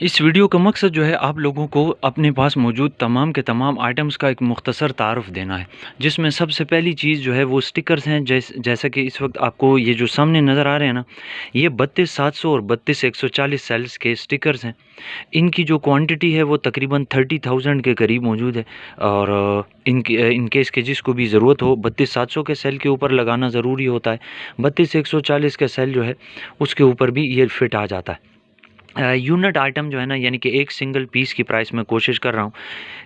इस वीडियो का मकसद जो है आप लोगों को अपने पास मौजूद तमाम के तमाम आइटम्स का एक मुख्तसर तारुफ देना है, जिसमें सबसे पहली चीज़ जो है वो स्टिकर्स हैं। जैसा कि इस वक्त आपको ये जो सामने नज़र आ रहे हैं ना, ये 32,700 और 32,140 सेल्स के स्टिकर्स हैं। इनकी जो क्वांटिटी है वो तकरीबन 30,000 के करीब मौजूद है। और इन केस के जिसको भी ज़रूरत हो, 32,700 के सेल के ऊपर लगाना ज़रूरी होता है। 32,140 का सेल जो है उसके ऊपर भी ये फिट आ जाता है। यूनिट आइटम जो है ना, यानी कि एक सिंगल पीस की प्राइस मैं कोशिश कर रहा हूँ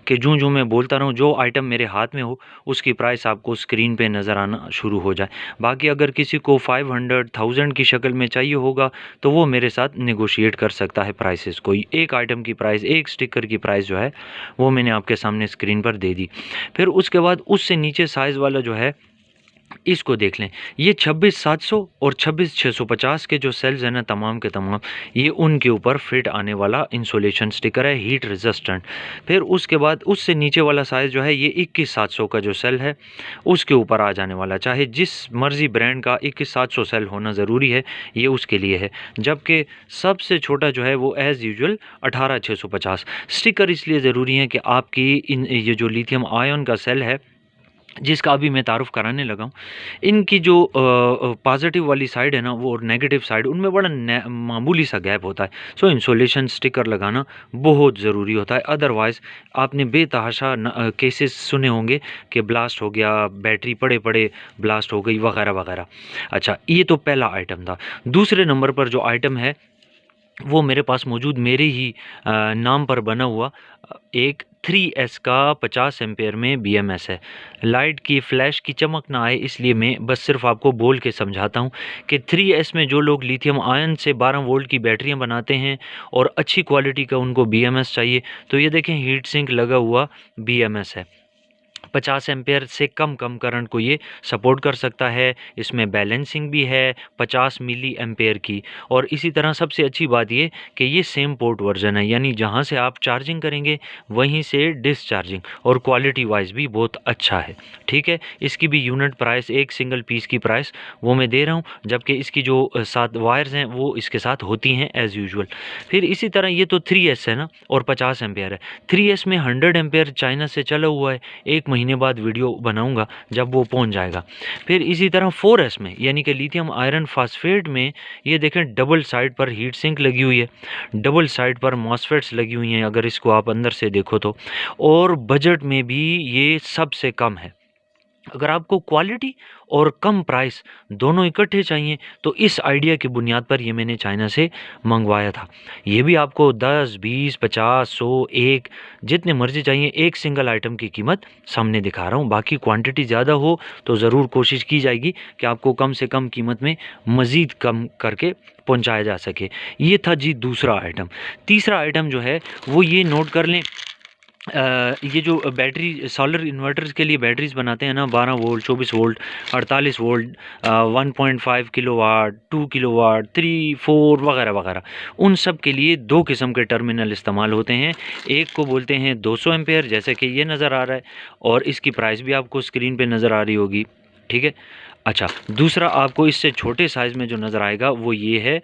कि जो मैं बोलता रहूँ, जो आइटम मेरे हाथ में हो उसकी प्राइस आपको स्क्रीन पे नज़र आना शुरू हो जाए। बाकी अगर किसी को 500,000 की शक्ल में चाहिए होगा तो वो मेरे साथ नेगोशिएट कर सकता है प्राइसेस को। एक आइटम की प्राइस, एक स्टिकर की प्राइस जो है वो मैंने आपके सामने स्क्रीन पर दे दी। फिर उसके बाद उससे नीचे साइज़ वाला जो है इसको देख लें। ये 26,700 और 26,650 के जो सेल्स हैं ना, तमाम के तमाम ये उनके ऊपर फिट आने वाला इंसुलेशन स्टिकर है, हीट रेजिस्टेंट। फिर उसके बाद उससे नीचे वाला साइज़ जो है ये 21,700 का जो सेल है उसके ऊपर आ जाने वाला। चाहे जिस मर्ज़ी ब्रांड का 21,700 सेल होना ज़रूरी है, ये उसके लिए है। जबकि सबसे छोटा जो है वो एज़ यूजुअल 18,650। स्टिकर इसलिए ज़रूरी है कि आपकी ये जो लिथियम आयन का सेल है जिसका अभी मैं तारुफ़ कराने लगा हूँ, इनकी जो पॉज़िटिव वाली साइड है ना, वो और नेगेटिव साइड, उनमें बड़ा मामूली सा गैप होता है। सो इंसुलेशन स्टिकर लगाना बहुत ज़रूरी होता है। अदरवाइज़ आपने बेतहाशा केसेस सुने होंगे कि ब्लास्ट हो गया, बैटरी पड़े पड़े ब्लास्ट हो गई, वगैरह वगैरह। अच्छा, ये तो पहला आइटम था। दूसरे नंबर पर जो आइटम है वो मेरे पास मौजूद, मेरे ही नाम पर बना हुआ एक 3S का 50 एम्पेयर में BMS है। लाइट की फ्लैश की चमक ना आए इसलिए मैं बस सिर्फ आपको बोल के समझाता हूँ कि 3S में जो लोग लिथियम आयन से 12 वोल्ट की बैटरियाँ बनाते हैं और अच्छी क्वालिटी का उनको BMS चाहिए, तो ये देखें हीट सिंक लगा हुआ BMS है। 50 एम्पेयर से कम करंट को ये सपोर्ट कर सकता है। इसमें बैलेंसिंग भी है 50 मिली एम्पेयर की। और इसी तरह सबसे अच्छी बात ये कि ये सेम पोर्ट वर्जन है, यानी जहाँ से आप चार्जिंग करेंगे वहीं से डिस्चार्जिंग, और क्वालिटी वाइज भी बहुत अच्छा है। ठीक है, इसकी भी यूनिट प्राइस, एक सिंगल पीस की प्राइस वो मैं दे रहा हूँ, जबकि इसकी जो 7 वायर्स हैं वो इसके साथ होती हैं एज़ यूजुअल। फिर इसी तरह ये तो 3S है ना, और 50 एम्पेयर है। 3S में 100 एम्पेयर चाइना से चला हुआ है। एक महीने बाद वीडियो बनाऊंगा जब वो पहुंच जाएगा। फिर इसी तरह 4S में, यानी कि लिथियम आयरन फास्फेट में, ये देखें डबल साइड पर हीट सिंक लगी हुई है, डबल साइड पर मॉसफेट्स लगी हुई हैं अगर इसको आप अंदर से देखो तो। और बजट में भी ये सबसे कम है। अगर आपको क्वालिटी और कम प्राइस दोनों इकट्ठे चाहिए तो इस आइडिया की बुनियाद पर ये मैंने चाइना से मंगवाया था। ये भी आपको 10, 20, 50, 100, एक जितने मर्जी चाहिए, एक सिंगल आइटम की कीमत सामने दिखा रहा हूँ। बाकी क्वांटिटी ज़्यादा हो तो ज़रूर कोशिश की जाएगी कि आपको कम से कम कीमत में मज़ीद कम करके पहुँचाया जा सके। ये था जी दूसरा आइटम। तीसरा आइटम जो है वो ये नोट कर लें। ये जो बैटरी, सोलर इन्वर्टर्स के लिए बैटरीज बनाते हैं ना, 12 volt, 24 volt, 48 volt, 1.5 kilowatt, 2 kilowatt, 3, 4 वगैरह वगैरह, उन सब के लिए दो किस्म के टर्मिनल इस्तेमाल होते हैं। एक को बोलते हैं 200 एम्पेयर, जैसे कि ये नज़र आ रहा है, और इसकी प्राइस भी आपको स्क्रीन पे नज़र आ रही होगी। ठीक है। अच्छा, दूसरा आपको इससे छोटे साइज़ में जो नज़र आएगा वो ये है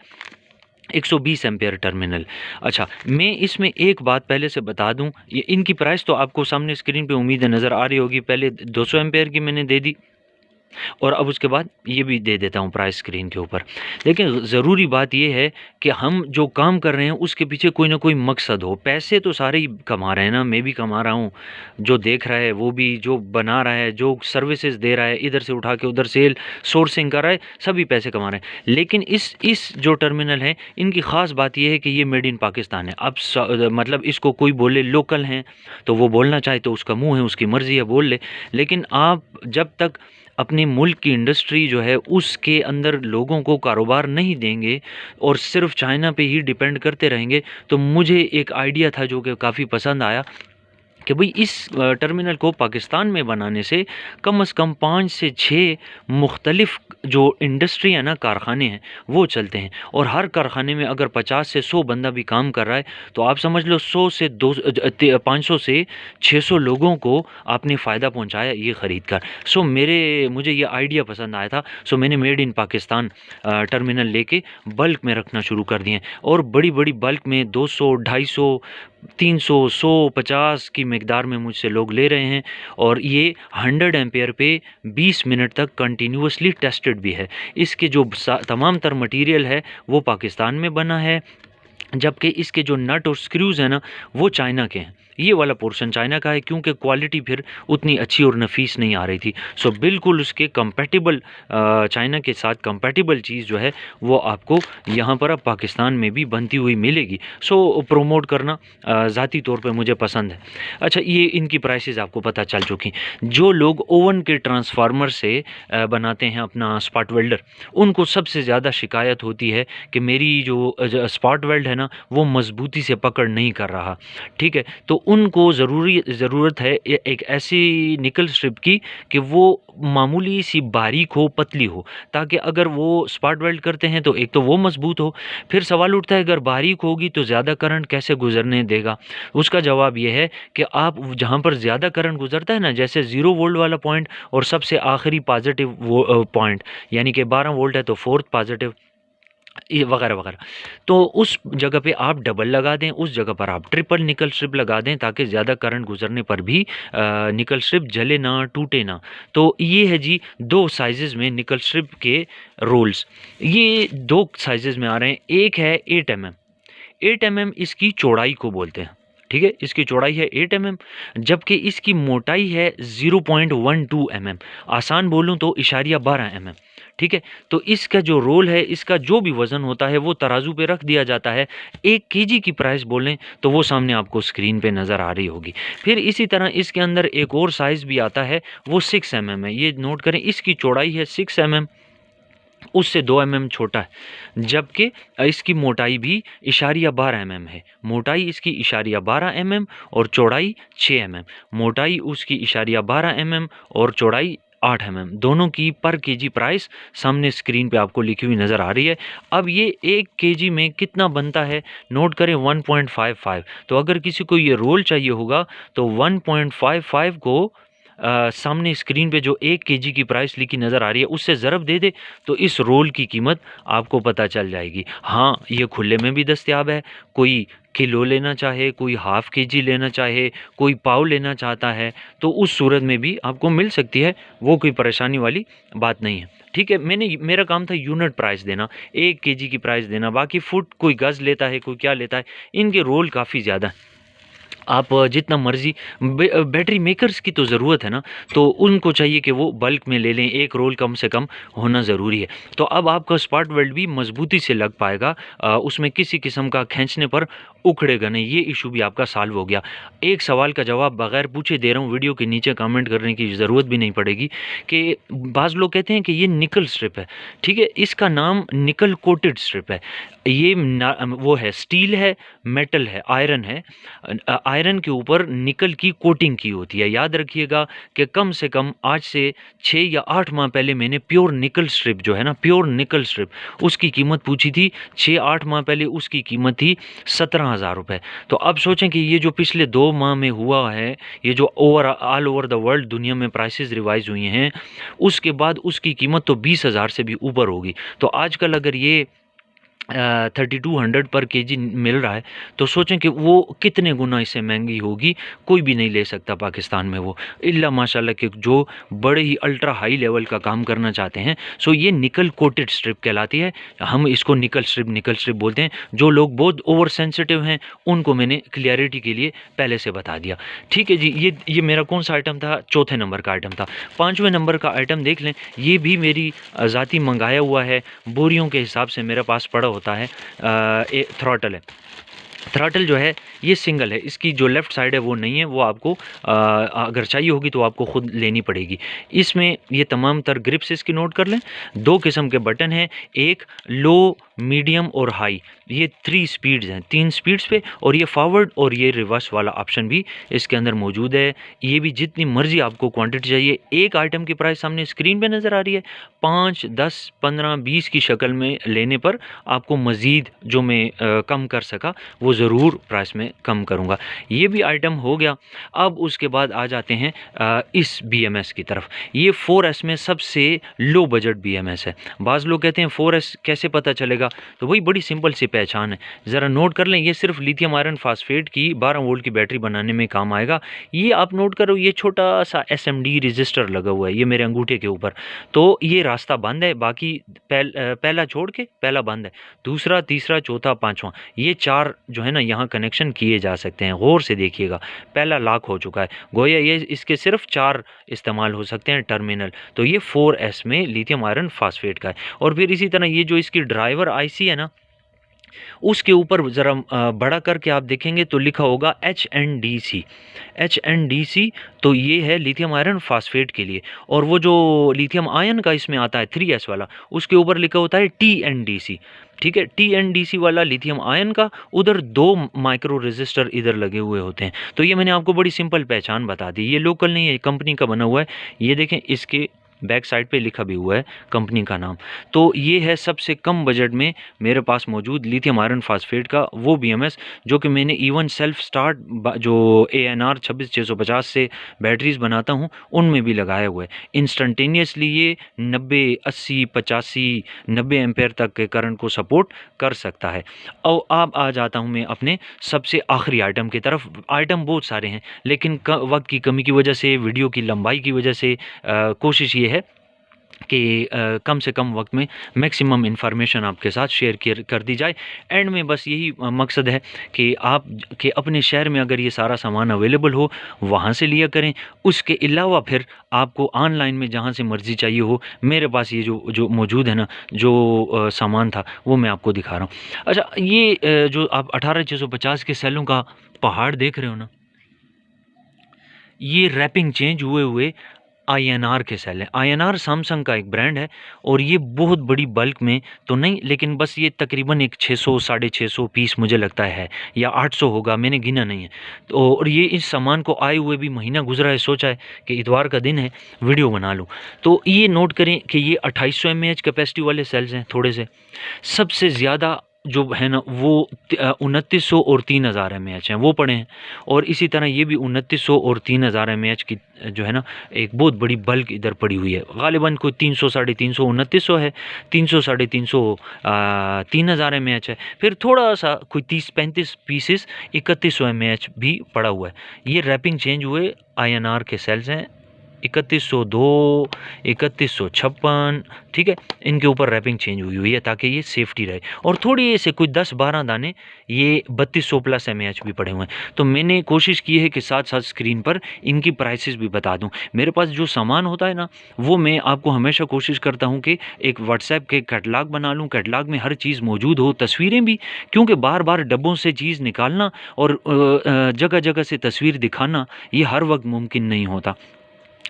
120 एम्पेयर टर्मिनल। अच्छा, मैं इसमें एक बात पहले से बता दूं, ये इनकी प्राइस तो आपको सामने स्क्रीन पे उम्मीद है नज़र आ रही होगी। पहले 200 एम्पेयर की मैंने दे दी, और अब उसके बाद ये भी दे देता हूँ प्राइस स्क्रीन के ऊपर। लेकिन ज़रूरी बात ये है कि हम जो काम कर रहे हैं उसके पीछे कोई ना कोई मकसद हो। पैसे तो सारे ही कमा रहे हैं ना, मैं भी कमा रहा हूँ, जो देख रहा है वो भी, जो बना रहा है, जो सर्विसेज दे रहा है, इधर से उठा के उधर सेल सोर्सिंग कर रहा है, सभी पैसे कमा रहे हैं। लेकिन इस जो टर्मिनल है, इनकी ख़ास बात यह है कि ये मेड इन पाकिस्तान है। अब मतलब इसको कोई बोले लोकल हैं तो वो बोलना चाहे तो उसका मुँह है, उसकी मर्ज़ी है, बोल ले। लेकिन आप जब तक अपने मुल्क की इंडस्ट्री जो है उसके अंदर लोगों को कारोबार नहीं देंगे और सिर्फ चाइना पे ही डिपेंड करते रहेंगे, तो मुझे एक आइडिया था जो कि काफ़ी पसंद आया कि भाई इस टर्मिनल को पाकिस्तान में बनाने से कम 5 से 6 मुख्तलिफ जो इंडस्ट्री है ना, कारखाने हैं, वो चलते हैं। और हर कारखाने में अगर 50 से 100 बंदा भी काम कर रहा है तो आप समझ लो 100 से 500 से 600 लोगों को आपने फ़ायदा पहुंचाया ये ख़रीद कर। मुझे ये आइडिया पसंद आया था। मैंने मेड इन पाकिस्तान टर्मिनल लेके बल्क में रखना शुरू कर दिए, और बड़ी बड़ी बल्क में 200, 250, 300, 100, 50 की मिकदार में मुझसे लोग ले रहे हैं। और ये 100 एम्पेयर पे 20 मिनट तक कंटिन्यूसली टेस्टेड भी है। इसके जो तमाम तर मटेरियल है वो पाकिस्तान में बना है, जबकि इसके जो नट और स्क्रूज़ हैं ना वो चाइना के हैं। ये वाला पोर्शन चाइना का है, क्योंकि क्वालिटी फिर उतनी अच्छी और नफीस नहीं आ रही थी। बिल्कुल उसके कंपैटिबल, चाइना के साथ कंपैटिबल चीज़ जो है वो आपको यहाँ पर अब पाकिस्तान में भी बनती हुई मिलेगी। प्रोमोट करना ज़ाती तौर पे मुझे पसंद है। अच्छा, ये इनकी प्राइसेस आपको पता चल चुकी। जो लोग ओवन के ट्रांसफार्मर से बनाते हैं अपना स्पॉट वेल्डर, उनको सबसे ज़्यादा शिकायत होती है कि मेरी जो स्पॉट वेल्ड है ना वो मजबूती से पकड़ नहीं कर रहा। ठीक है, तो उनको ज़रूरत है एक ऐसी निकल स्ट्रिप की कि वो मामूली सी बारीक हो, पतली हो, ताकि अगर वो स्पॉट वेल्ड करते हैं तो एक तो वो मजबूत हो। फिर सवाल उठता है अगर बारीक होगी तो ज़्यादा करंट कैसे गुजरने देगा। उसका जवाब ये है कि आप जहाँ पर ज़्यादा करंट गुजरता है ना, जैसे 0 वोल्ट वाला पॉइंट और सबसे आखिरी पॉजिटिव पॉइंट, यानी कि 12 वोल्ट है तो फोर्थ पॉजिटिव, ये वगैरह वगैरह, तो उस जगह पे आप डबल लगा दें, उस जगह पर आप ट्रिपल निकल स्ट्रिप लगा दें, ताकि ज़्यादा करंट गुजरने पर भी निकल स्ट्रिप जले ना, टूटे ना। तो ये है जी 2 साइजेज़ में निकल स्ट्रिप के रोल्स। ये 2 साइजेज़ में आ रहे हैं। एक है 8 mm। 8 mm इसकी चौड़ाई को बोलते हैं। ठीक है, इसकी चौड़ाई है 8 mm, जबकि इसकी मोटाई है 0.12 mm। आसान बोलूँ तो इशारिया 12 mm। ठीक है, तो इसका जो रोल है, इसका जो भी वज़न होता है वो तराजू पे रख दिया जाता है। 1 केजी की प्राइस बोलें तो वो सामने आपको स्क्रीन पे नज़र आ रही होगी। फिर इसी तरह इसके अंदर एक और साइज़ भी आता है, वो 6 mm है। ये नोट करें, इसकी चौड़ाई है 6 mm, उससे 2 mm छोटा है, जबकि इसकी मोटाई भी इशारिया 12 mm है। मोटाई इसकी इशारिया 12 mm और चौड़ाई 6 mm। मोटाई उसकी इशारिया 12 mm और चौड़ाई 8 mm। दोनों की पर केजी प्राइस सामने स्क्रीन पे आपको लिखी हुई नज़र आ रही है। अब ये 1 केजी में कितना बनता है, नोट करें 1.55। तो अगर किसी को ये रोल चाहिए होगा तो 1.55 को सामने स्क्रीन पे जो 1 केजी की प्राइस लिखी नज़र आ रही है उससे ज़रब दे दे तो इस रोल की कीमत आपको पता चल जाएगी। हाँ, ये खुले में भी दस्तयाब है। कोई किलो लेना चाहे, कोई हाफ़ केजी लेना चाहे, कोई पाव लेना चाहता है तो उस सूरत में भी आपको मिल सकती है। वो कोई परेशानी वाली बात नहीं है। ठीक है, मेरा काम था यूनिट प्राइस देना, 1 केजी की प्राइस देना। बाकी फुट कोई गज़ लेता है, कोई क्या लेता है, इनके रोल काफ़ी ज़्यादा हैं। आप जितना मर्ज़ी बैटरी मेकर्स की तो ज़रूरत है ना, तो उनको चाहिए कि वो बल्क में ले लें। 1 रोल कम से कम होना ज़रूरी है। तो अब आपका स्पॉट वेल्ड भी मज़बूती से लग पाएगा, उसमें किसी किस्म का खींचने पर उखड़ेगा नहीं। ये इशू भी आपका सॉल्व हो गया। एक सवाल का जवाब बगैर पूछे दे रहा हूँ, वीडियो के नीचे कमेंट करने की ज़रूरत भी नहीं पड़ेगी कि बाज़ लोग कहते हैं कि ये निकल स्ट्रिप है। ठीक है, इसका नाम निकल कोटेड स्ट्रिप है। ये वो है, स्टील है, मेटल है, आयरन है। आयरन के ऊपर निकल की कोटिंग की होती है। याद रखिएगा कि कम से कम आज से 6 या 8 माह पहले मैंने प्योर निकल स्ट्रिप जो है ना, प्योर निकल स्ट्रिप, उसकी कीमत पूछी थी। 6-8 माह पहले उसकी कीमत थी 17,000 रुपये। तो अब सोचें कि ये जो पिछले 2 माह में हुआ है, ये जो ऑल ओवर द वर्ल्ड दुनिया में प्राइसेस रिवाइज हुई हैं, उसके बाद उसकी कीमत तो 20,000 से भी ऊपर होगी। तो आजकल अगर ये 3200 पर केजी मिल रहा है तो सोचें कि वो कितने गुना इससे महंगी होगी। कोई भी नहीं ले सकता पाकिस्तान में वो, इल्ला माशाल्लाह कि जो बड़े ही अल्ट्रा हाई लेवल का काम करना चाहते हैं। ये निकल कोटेड स्ट्रिप कहलाती है। हम इसको निकल स्ट्रिप बोलते हैं। जो लोग बहुत ओवर सेंसिटिव हैं उनको मैंने क्लियरिटी के लिए पहले से बता दिया। ठीक है जी, ये मेरा कौन सा आइटम था? चौथे नंबर का आइटम था। 5वें नंबर का आइटम देख लें, ये भी मेरी ज़ाती मंगाया हुआ है, बोरियों के हिसाब से मेरे पास पड़ा होता है। थ्रॉटल है। थ्रॉटल जो है ये सिंगल है, इसकी जो लेफ़्ट साइड है वो नहीं है, वो आपको अगर चाहिए होगी तो आपको खुद लेनी पड़ेगी। इसमें ये तमाम तर ग्रिप्स इसकी नोट कर लें। 2 किस्म के बटन हैं, एक लो, मीडियम और हाई, ये 3 स्पीड्स हैं, 3 स्पीड्स पे, और ये फॉरवर्ड और ये रिवर्स वाला ऑप्शन भी इसके अंदर मौजूद है। ये भी जितनी मर्ज़ी आपको क्वांटिटी चाहिए। एक आइटम की प्राइस सामने स्क्रीन पे नज़र आ रही है, 5, 10, 15, 20 की शक्ल में लेने पर आपको मज़ीद जो मैं कम कर सका वो ज़रूर प्राइस में कम करूँगा। ये भी आइटम हो गया। अब उसके बाद आ जाते हैं इस BMS की तरफ। ये 4S में सबसे लो बजट BMS है। बाज़ लोग कहते हैं 4S कैसे पता चलेगा, तो वही बड़ी सिंपल सी पहचान है, ज़रा नोट कर लें। ये सिर्फ लिथियम आयरन फास्फेट की 12 वोल्ट की बैटरी बनाने में काम आएगा। ये आप नोट करो, ये छोटा सा SMD रजिस्टर लगा हुआ है, ये मेरे अंगूठे के ऊपर, तो ये रास्ता बंद है, बाकी पहला छोड़ के पहला बंद है, दूसरा, तीसरा, चौथा, पाँचवा, ये 4 जो है ना यहाँ कनेक्शन किए जा सकते हैं। गौर से देखिएगा, पहला लॉक हो चुका है, गोया ये इसके सिर्फ 4 इस्तेमाल हो सकते हैं टर्मिनल। तो ये 4S में लिथियम आयरन फास्फेट का है। और फिर इसी तरह ये जो इसकी ड्राइवर IC है ना, उसके ऊपर ज़रा बड़ा करके आप देखेंगे तो लिखा होगा HNDC। तो ये है लिथियम आयरन फास्फेट के लिए। और वो जो लिथियम आयन का इसमें आता है 3S वाला, उसके ऊपर लिखा होता है TNDC। ठीक है, TNDC वाला लिथियम आयन का, उधर 2 माइक्रो रेजिस्टर इधर लगे हुए होते हैं। तो ये मैंने आपको बड़ी सिंपल पहचान बता दी, ये लोकल नहीं है, कंपनी का बना हुआ है। ये देखें, इसके बैक साइड पे लिखा भी हुआ है कंपनी का नाम। तो ये है सबसे कम बजट में मेरे पास मौजूद लिथियम आयरन फास्फेट का वो BMS, जो कि मैंने इवन सेल्फ स्टार्ट जो ANR 26650 से बैटरीज बनाता हूँ उनमें भी लगाया हुआ है। इंस्टेंटेनियसली ये 90, 80, 85, 90 एम्पेयर तक के करंट को सपोर्ट कर सकता है। और अब आ जाता हूँ मैं अपने सबसे आखिरी आइटम की तरफ। आइटम बहुत सारे हैं, लेकिन वक्त की कमी की वजह से, वीडियो की लंबाई की वजह से कोशिश ये है कि कम से कम वक्त में मैक्सिमम इन्फॉर्मेशन आपके साथ शेयर कर दी जाए। एंड में बस यही मकसद है कि आप के अपने शहर में अगर ये सारा सामान अवेलेबल हो वहाँ से लिया करें। उसके अलावा फिर आपको ऑनलाइन में जहाँ से मर्ज़ी चाहिए हो, मेरे पास ये जो मौजूद है ना, जो सामान था वो मैं आपको दिखा रहा हूँ। अच्छा, ये जो आप 18650 के सेलों का पहाड़ देख रहे हो ना, ये रैपिंग चेंज हुए हुए INR के सेल हैं। INR सैमसंग का एक ब्रांड है, और ये बहुत बड़ी बल्क में तो नहीं, लेकिन बस ये तकरीबन एक 600 साढ़े 600 पीस मुझे लगता है, या 800 होगा, मैंने गिना नहीं है। तो और ये इस सामान को आए हुए भी महीना गुजरा है, सोचा है कि इतवार का दिन है वीडियो बना लूँ। तो ये नोट करें कि ये 2800 mAh कैपेसिटी वाले सेल्स हैं थोड़े से। सबसे ज़्यादा जो है ना वो 2900 और 3000 mAh हैं, वो पड़े हैं। और इसी तरह ये भी 2900 और 3000 mAh की जो है ना एक बहुत बड़ी बल्क इधर पड़ी हुई है। गालिबन कोई 300 साढ़े 300 2900 है, 300 साढ़े 300 3000 mAh है। फिर थोड़ा सा कोई 30-35 पीसेस 3100 mAh भी पड़ा हुआ है। ये रैपिंग चेंज हुए INR के सेल्स हैं, 3102, 3156, ठीक है, इनके ऊपर रैपिंग चेंज हुई है ताकि ये सेफ्टी रहे। और थोड़ी से कुछ 10-12 दाने ये 3200 प्लस mAh भी पड़े हुए हैं। तो मैंने कोशिश की है कि साथ साथ स्क्रीन पर इनकी प्राइसेस भी बता दूं। मेरे पास जो सामान होता है ना, वो मैं आपको हमेशा कोशिश करता हूं कि एक व्हाट्सएप के कैटलॉग बना लूं, कैटलॉग में हर चीज़ मौजूद हो, तस्वीरें भी, क्योंकि बार बार डब्बों से चीज़ निकालना और जगह जगह से तस्वीर दिखाना ये हर वक्त मुमकिन नहीं होता।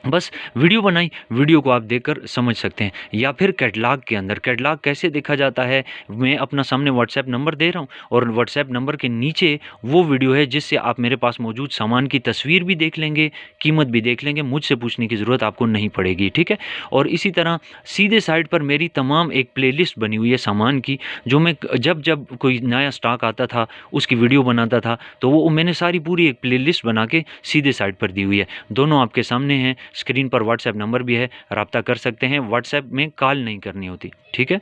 बस वीडियो बनाई, वीडियो को आप देखकर समझ सकते हैं। या फिर कैटलॉग के अंदर, कैटलॉग कैसे देखा जाता है, मैं अपना सामने व्हाट्सएप नंबर दे रहा हूं, और व्हाट्सएप नंबर के नीचे वो वीडियो है जिससे आप मेरे पास मौजूद सामान की तस्वीर भी देख लेंगे, कीमत भी देख लेंगे, मुझसे पूछने की ज़रूरत आपको नहीं पड़ेगी, ठीक है। और इसी तरह सीधे साइड पर मेरी तमाम एक प्लेलिस्ट बनी हुई है सामान की, जो मैं जब जब कोई नया स्टॉक आता था उसकी वीडियो बनाता था, तो वो मैंने सारी पूरी एक प्लेलिस्ट बना के सीधे साइड पर दी हुई है। दोनों आपके सामने हैं, स्क्रीन पर व्हाट्सएप नंबर भी है, रब्ता कर सकते हैं। व्हाट्सएप में कॉल नहीं करनी होती, ठीक है।